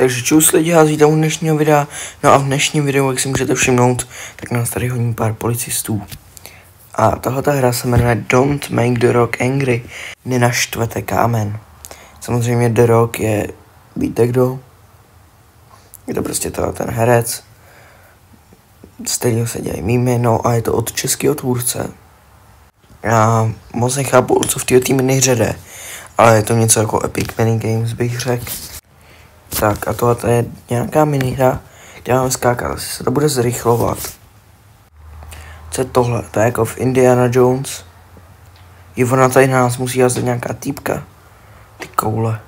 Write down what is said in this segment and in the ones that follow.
Takže čus lidi, já vítám u dnešního videa. No a v dnešním videu, jak si můžete všimnout, tak nás tady honí pár policistů. A tahleta hra se jmenuje Don't Make the Rock Angry. Nenaštvete kámen. Samozřejmě The Rock je, víte kdo? Je to prostě ten herec, z kterého se dělají mýmy, no a je to od českého tvůrce. Já moc nechápu, co v této minihře jde, ale je to něco jako Epic Minigames, bych řekl. Tak a tohle je nějaká minihra, kde máme skákat, asi se to bude zrychlovat. Co je tohle? To je jako v Indiana Jones. Je ona tady na nás musí jazdit nějaká týpka. Ty koule.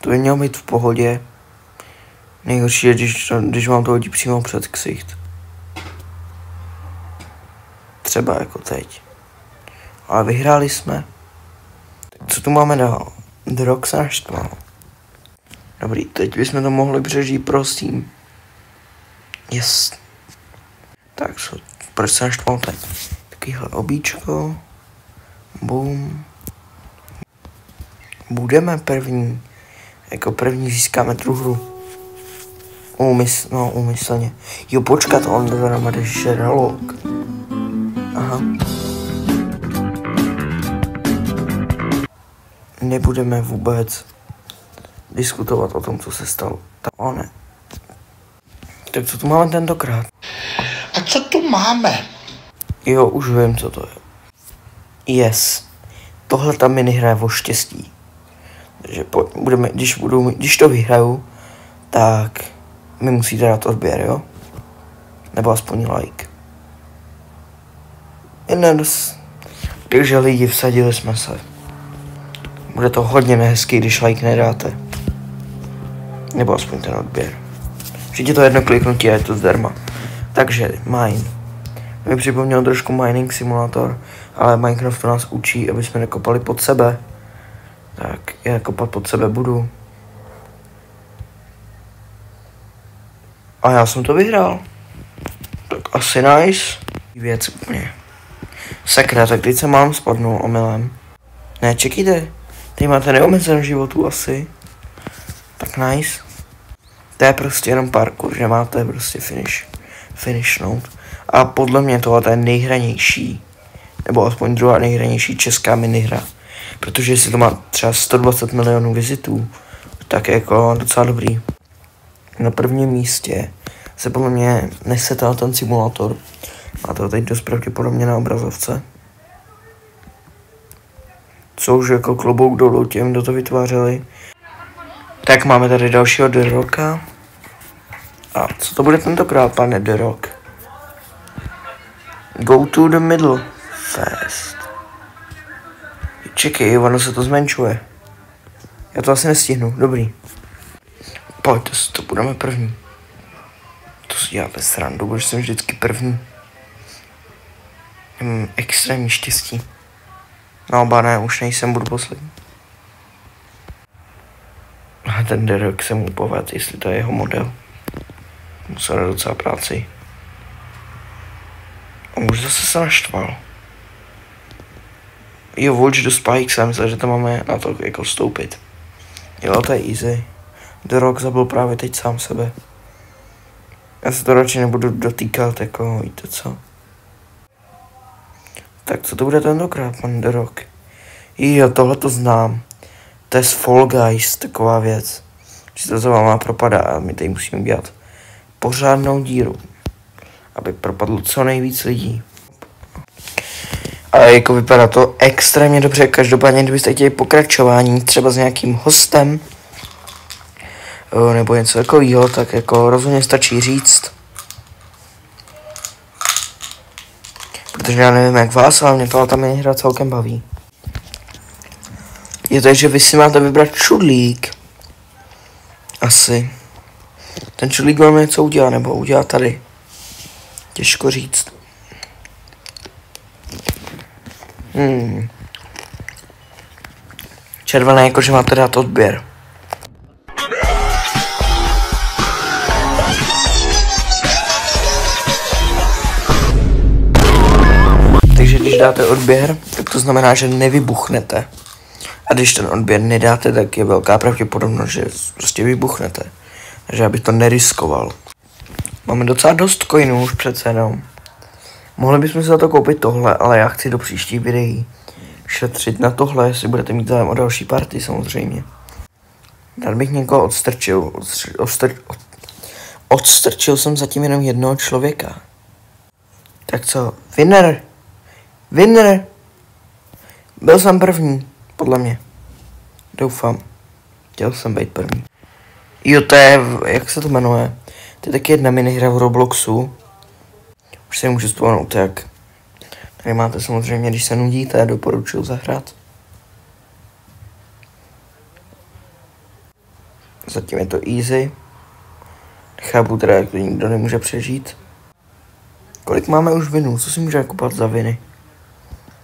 To by mělo být v pohodě. Nejhorší je, když vám to hodí přímo před ksicht. Třeba jako teď. Ale vyhráli jsme. Tak co tu máme dál? The Rock se naštval. Dobrý, teď bychom to mohli přežít, prosím. Yes. Tak, proč se naštval teď? Takovýhle obíčko. Boom. Budeme první. Jako první získáme tu hru. Úmyslně. Jo, počkat, on to jde Sherlock. Aha. Nebudeme vůbec diskutovat o tom, co se stalo. Ne. Tak co tu máme tentokrát? A co tu máme? Jo, už vím, co to je. Yes. Tohle ta minihra je o štěstí. Takže když to vyhraju, tak mi musíte dát odběr, jo? Nebo aspoň like. Takže lidi, vsadili jsme se. Bude to hodně nehezký, když like nedáte. Nebo aspoň ten odběr. Přijde to jedno kliknutí a je to zdarma. Takže, mine. Mi připomněl trošku mining simulator, ale Minecraft to nás učí, aby jsme nekopali pod sebe. Tak, já kopat pod sebe budu. A já jsem to vyhrál. Tak asi nice. Věc úplně. Sakra, tak teď se mám spadnul omylem. Ne, čekejte. Tady máte neomezenou životů asi. Tak nice. To je prostě jenom parkour, že máte prostě finishnout. A podle mě tohle je nejhranější. Nebo aspoň druhá nejhranější česká minihra. Protože jestli to má třeba 120 milionů vizitů, tak je jako docela dobrý. Na prvním místě se podle mě nesetal ten simulátor. Má to teď dost pravděpodobně na obrazovce. Co už jako klobouk dolů těm, kdo to vytvářeli. Tak máme tady dalšího The Rocka. A co to bude tentokrát, pane The Rock? Go to the middle fast. Čekej, ono se to zmenšuje. Já to asi nestihnu, dobrý. Pojď, to budeme první. To si děláte srandu, protože jsem vždycky první. Extrémní štěstí. No, ne, už nejsem, budu poslední. A ten The Rock se mu povedl, jestli to je jeho model. Musel dát docela práci. On už zase se naštval. Jo, Watch the Spikes, já myslel, že to máme na to jako vstoupit. Jo, to je easy. The Rock zabil právě teď sám sebe. Já se to radši nebudu dotýkat, jako víte co. Tak co to bude tentokrát, pan The Rock? Jo, tohle to znám. To je z Fall Guys, taková věc. Že to za váma propadá a my tady musíme udělat pořádnou díru. Aby propadlo co nejvíc lidí. A jako vypadá to extrémně dobře, každopádně kdybyste chtěli pokračování třeba s nějakým hostem nebo něco takového, tak jako rozhodně stačí říct. Protože já nevím jak vás, ale mě ta minihra celkem baví. Je to, že vy si máte vybrat čudlík. Asi. Ten čudlík vám něco udělá, nebo udělá tady. Těžko říct. Červené jakože máte dát odběr. Takže když dáte odběr, tak to znamená, že nevybuchnete. A když ten odběr nedáte, tak je velká pravděpodobnost, že prostě vybuchnete. Takže abych to neriskoval. Máme docela dost coinů už přece jenom. Mohli bychom si za to koupit tohle, ale já chci do příštích videí šetřit na tohle, jestli budete mít zájem o další party samozřejmě. Tady bych někoho odstrčil. Odstrčil jsem zatím jenom jednoho člověka. Tak co? Winner! Winner! Byl jsem první, podle mě. Doufám. Chtěl jsem být první. Jo, to je, jak se to jmenuje? To je taky jedna minihra v Robloxu. Už si nemůžu vzpomenout, jak. Tady máte samozřejmě, když se nudíte, doporučuji zahrát. Zatím je to easy. Chápu teda, jak to nikdo nemůže přežít. Kolik máme už vinů? Co si můžeme kupovat za viny?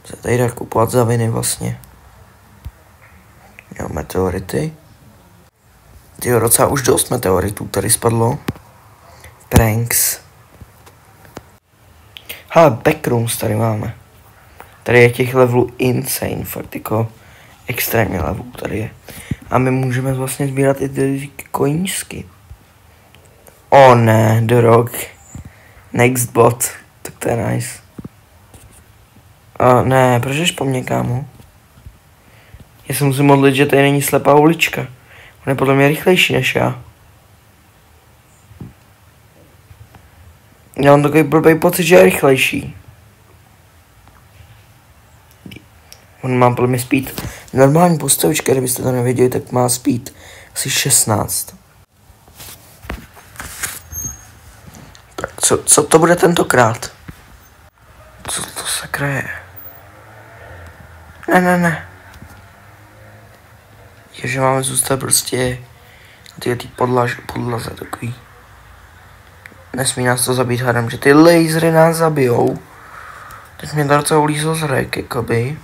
Co tady dá kupovat za viny vlastně? Jo, meteority. Tyjo, docela už dost meteoritů tady spadlo. Pranks. Hele, backrooms tady máme. Tady je těch levelů insane, fakt jako extrémně levelů tady je. A my můžeme vlastně sbírat i ty koníčky. O ne, The Rock. Next bot. Tak to je nice. Ne, proč jdeš po mně, kámo? Já se musím modlit, že tady není slepá ulička. On je podle mě rychlejší než já. Já mám takový blbý pocit, že je rychlejší. On má podle mě speed. Normální postavička, kdybyste to nevěděli, tak má speed asi 16. Tak co to bude tentokrát? Co to sakra je? Ne. Že máme zůstat prostě na ty podlaze takový. Nesmí nás to zabít hadem, že ty lasery nás zabijou. Teď mě to docela ulízlo z rek, jakoby.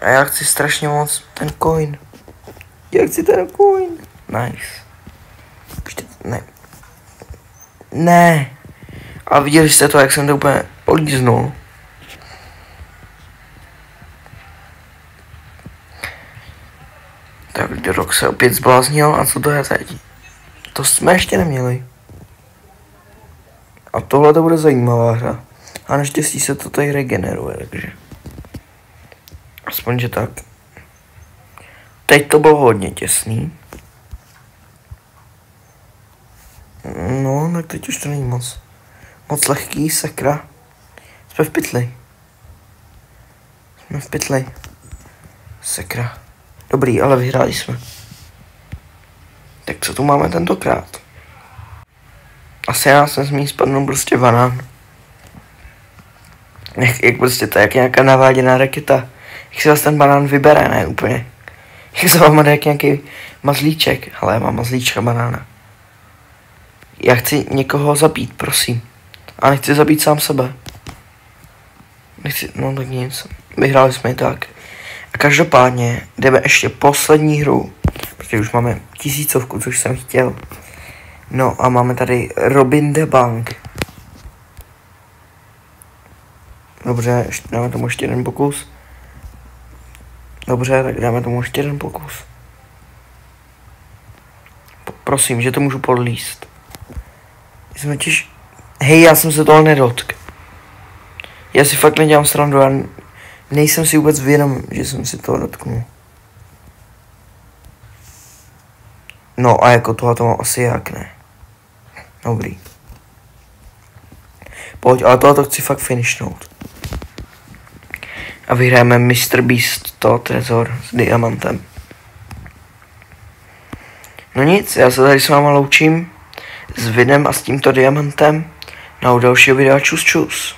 A já chci strašně moc ten coin. Já chci ten coin. Nice. Ne. Ne. A viděli jste to, jak jsem to úplně olíznul. Tak The Rock se opět zbláznil a co to je teď? To jsme ještě neměli. A tohle to bude zajímavá hra. A naštěstí se to tady regeneruje, takže. Aspoň, že tak. Teď to bylo hodně těsný. No, tak teď už to není moc lehký, sakra. Jsme v pytli. Sakra. Dobrý, ale vyhráli jsme. Tak co tu máme tentokrát? Asi nás nesmí spadnout prostě banán. Jak prostě to je jak nějaká naváděná raketa. Jak si vás ten banán vybere, ne úplně. Jak se vám jde jak nějaký mazlíček. Ale já mám mazlíčka banána. Já chci někoho zabít, prosím. A nechci zabít sám sebe. No tak nic. Vyhráli jsme i tak. A každopádně jdeme ještě poslední hru. Protože už máme 1000, což jsem chtěl. No a máme tady Robin the Bank. Dobře, dáme tomu ještě jeden pokus. Dobře, tak dáme tomu ještě jeden pokus. Prosím, že to můžu podlíst. Jsme těž... Hej, já jsem se toho nedotkl. Já si fakt nedělám srandu, já nejsem si vůbec vědom, že jsem si toho dotknul. No a jako tohle to mám asi jak ne. Dobrý. Pojď, ale tohle to chci fakt finishnout. A vyhrajeme Mr. Beast to trezor s diamantem. No nic, já se tady s váma loučím s Vinem a s tímto diamantem. Na u dalšího videa čus čus.